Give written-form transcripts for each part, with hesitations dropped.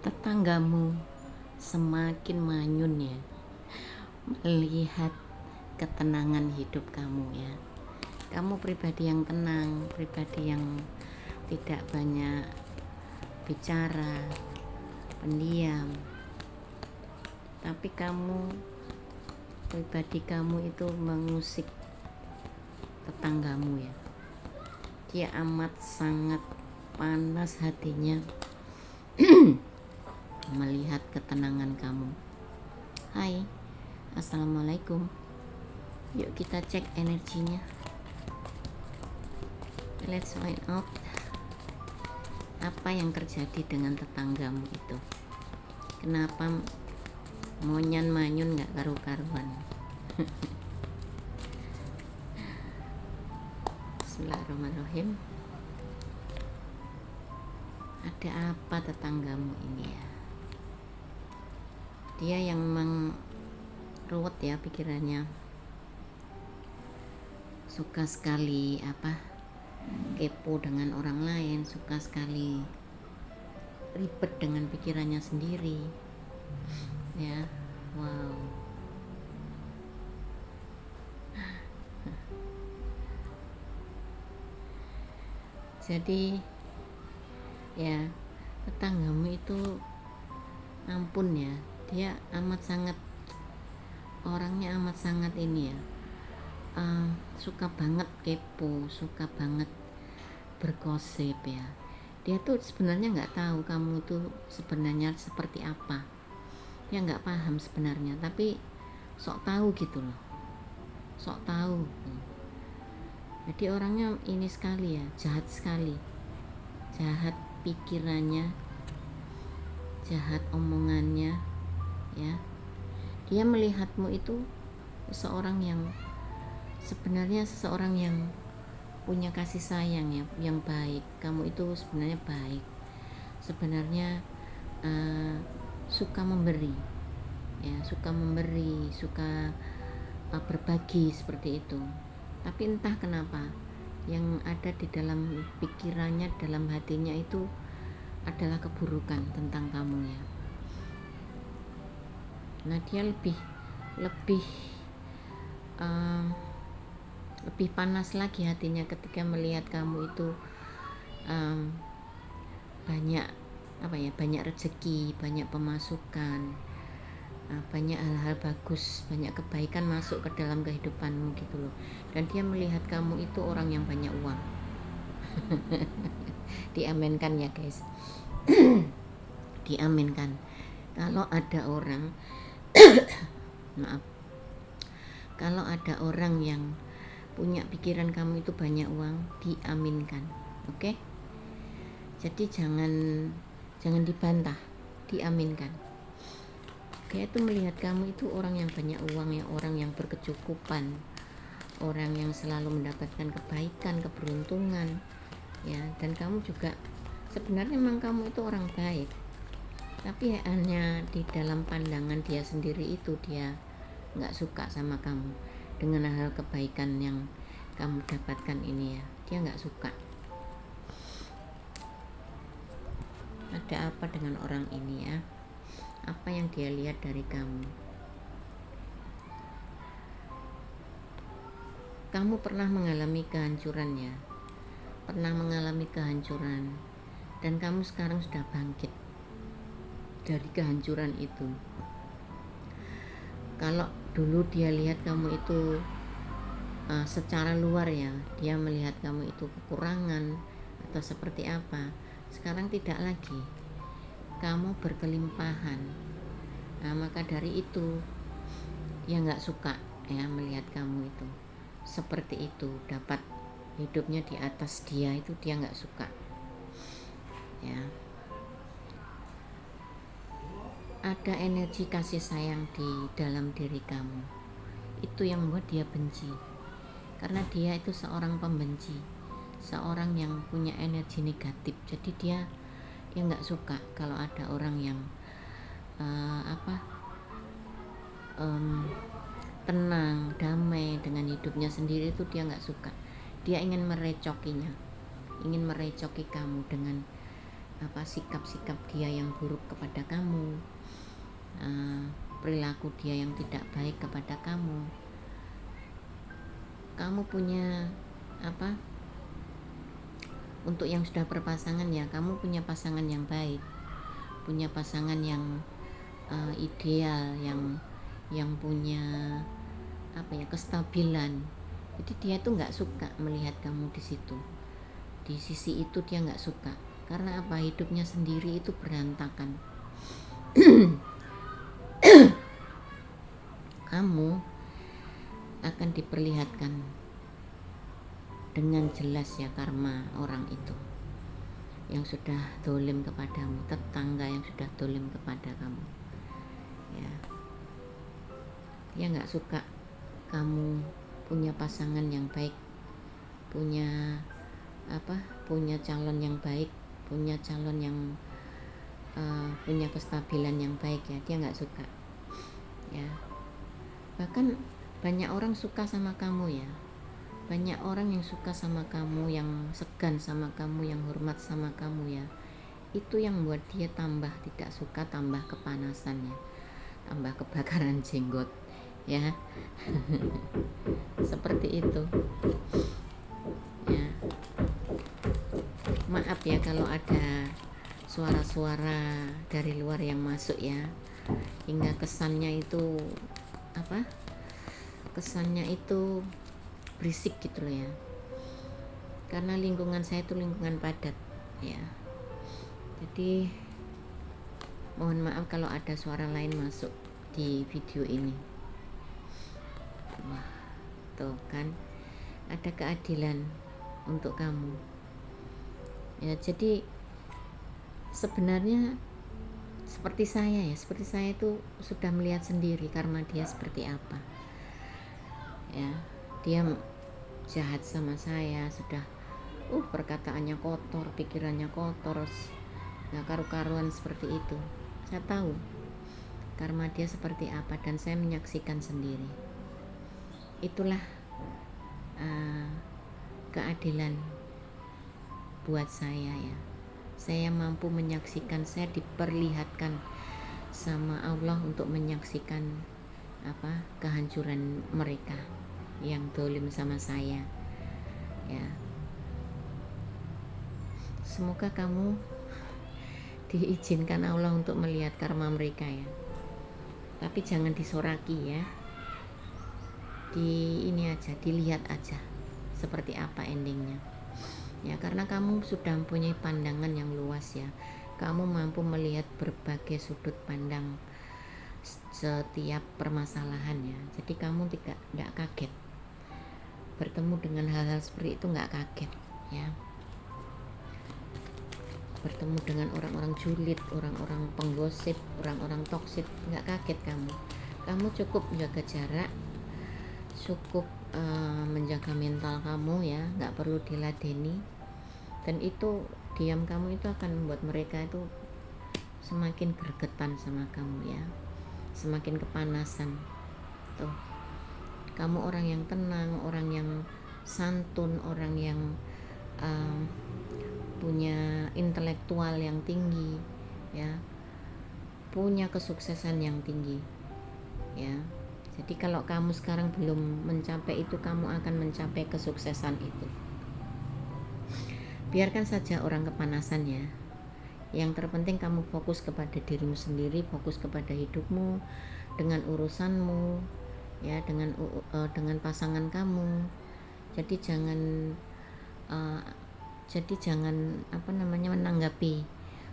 Tetanggamu semakin manyun ya melihat ketenangan hidup kamu ya. Kamu pribadi yang tenang, pribadi yang tidak banyak bicara, pendiam. Tapi pribadi kamu itu mengusik tetanggamu ya. Dia amat sangat panas hatinya melihat ketenangan kamu. Hai, assalamualaikum. Yuk kita cek energinya. Let's find out apa yang terjadi dengan tetanggamu itu. Kenapa monyan manyun gak karu-karuan? Bismillahirrahmanirrahim. Ada apa tetanggamu ini ya? Dia yang memang ruwet ya pikirannya, suka sekali kepo dengan orang lain, suka sekali ribet dengan pikirannya sendiri ya. Wow, jadi ya tetanggamu itu ampun ya, dia orangnya amat sangat ini ya, suka banget kepo, suka banget bergosip ya. Dia tuh sebenarnya nggak tahu kamu tuh sebenarnya seperti apa, dia nggak paham sebenarnya, tapi sok tahu gitu loh, sok tahu. Jadi orangnya ini sekali ya, jahat sekali, jahat pikirannya, jahat omongannya ya. Dia melihatmu itu seseorang yang punya kasih sayang ya, yang baik. Kamu itu sebenarnya baik, sebenarnya suka memberi ya, suka berbagi seperti itu. Tapi entah kenapa yang ada di dalam pikirannya, dalam hatinya itu adalah keburukan tentang kamu ya. Nah, dia lebih panas lagi hatinya ketika melihat kamu itu banyak rezeki, banyak pemasukan, banyak hal-hal bagus, banyak kebaikan masuk ke dalam kehidupanmu gitu loh. Dan dia melihat kamu itu orang yang banyak uang. Diaminkan ya guys. Diaminkan. Kalau ada orang kalau ada orang yang punya pikiran kamu itu banyak uang, diaminkan. Oke? Jadi jangan dibantah, diaminkan. Dia itu melihat kamu itu orang yang banyak uang ya, orang yang berkecukupan, orang yang selalu mendapatkan kebaikan, keberuntungan ya. Dan kamu juga sebenarnya memang kamu itu orang baik, tapi hanya di dalam pandangan dia sendiri itu dia nggak suka sama kamu dengan hal kebaikan yang kamu dapatkan ini ya. Dia nggak suka. Ada apa dengan orang ini ya? Apa yang dia lihat dari kamu? Kamu pernah mengalami kehancuran ya, pernah mengalami kehancuran, dan kamu sekarang sudah bangkit dari kehancuran itu. Kalau dulu dia lihat kamu itu secara luar ya, dia melihat kamu itu kekurangan atau seperti apa. Sekarang tidak lagi, kamu berkelimpahan. Nah, maka dari itu dia nggak suka ya melihat kamu itu seperti itu, dapat hidupnya di atas dia, itu dia nggak suka ya. Ada energi kasih sayang di dalam diri kamu, itu yang membuat dia benci, karena dia itu seorang pembenci, seorang yang punya energi negatif. Jadi dia nggak suka kalau ada orang yang tenang, damai dengan hidupnya sendiri, itu dia nggak suka. Dia ingin merecoki kamu dengan sikap-sikap dia yang buruk kepada kamu, perilaku dia yang tidak baik kepada kamu. Kamu punya untuk yang sudah berpasangan ya, kamu punya pasangan yang baik, punya pasangan yang ideal, yang punya kestabilan. Jadi dia tuh nggak suka melihat kamu di situ, di sisi itu dia nggak suka. Karena hidupnya sendiri itu berantakan. Kamu akan diperlihatkan dengan jelas ya karma orang itu yang sudah dolim kepadamu, tetangga yang sudah dolim kepada kamu ya. Dia nggak suka kamu punya pasangan yang baik, punya calon yang baik, punya calon yang punya kestabilan yang baik ya. Dia nggak suka ya. Bahkan banyak orang suka sama kamu ya, banyak orang yang suka sama kamu, yang segan sama kamu, yang hormat sama kamu ya. Itu yang membuat dia tambah tidak suka, tambah kepanasan ya, tambah kebakaran jenggot ya. Seperti itu ya. Maaf ya kalau ada suara-suara dari luar yang masuk ya, hingga kesannya itu berisik gitu loh ya. Karena lingkungan saya itu lingkungan padat ya. Jadi mohon maaf kalau ada suara lain masuk di video ini. Wah, tuh kan ada keadilan untuk kamu ya. Jadi sebenarnya seperti saya itu sudah melihat sendiri karma dia seperti apa ya. Dia jahat sama saya, sudah perkataannya kotor, pikirannya kotor, nggak karu-karuan seperti itu. Saya tahu karma dia seperti apa dan saya menyaksikan sendiri. Itulah keadilan buat saya ya. Saya mampu menyaksikan, saya diperlihatkan sama Allah untuk menyaksikan kehancuran mereka yang dolim sama saya ya. Semoga kamu diizinkan Allah untuk melihat karma mereka ya, tapi jangan disoraki ya, dilihat aja seperti apa endingnya ya. Karena kamu sudah mempunyai pandangan yang luas ya, kamu mampu melihat berbagai sudut pandang setiap permasalahan ya. Jadi kamu tidak kaget bertemu dengan hal-hal seperti itu, nggak kaget ya. Bertemu dengan orang-orang julid, orang-orang penggosip, orang-orang toksik, nggak kaget kamu cukup menjaga jarak, cukup menjaga mental kamu ya, nggak perlu diladeni. Dan itu diam kamu itu akan membuat mereka itu semakin gregetan sama kamu ya, semakin kepanasan. Tuh, kamu orang yang tenang, orang yang santun, orang yang punya intelektual yang tinggi ya, punya kesuksesan yang tinggi ya. Jadi kalau kamu sekarang belum mencapai itu, kamu akan mencapai kesuksesan itu. Biarkan saja orang kepanasan ya. Yang terpenting kamu fokus kepada dirimu sendiri, fokus kepada hidupmu, dengan urusanmu ya, dengan pasangan kamu. Jadi jangan menanggapi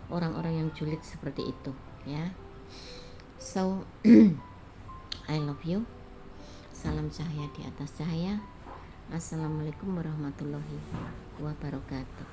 orang-orang yang julid seperti itu ya. So I love you. Salam cahaya di atas cahaya. Assalamualaikum warahmatullahi wabarakatuh.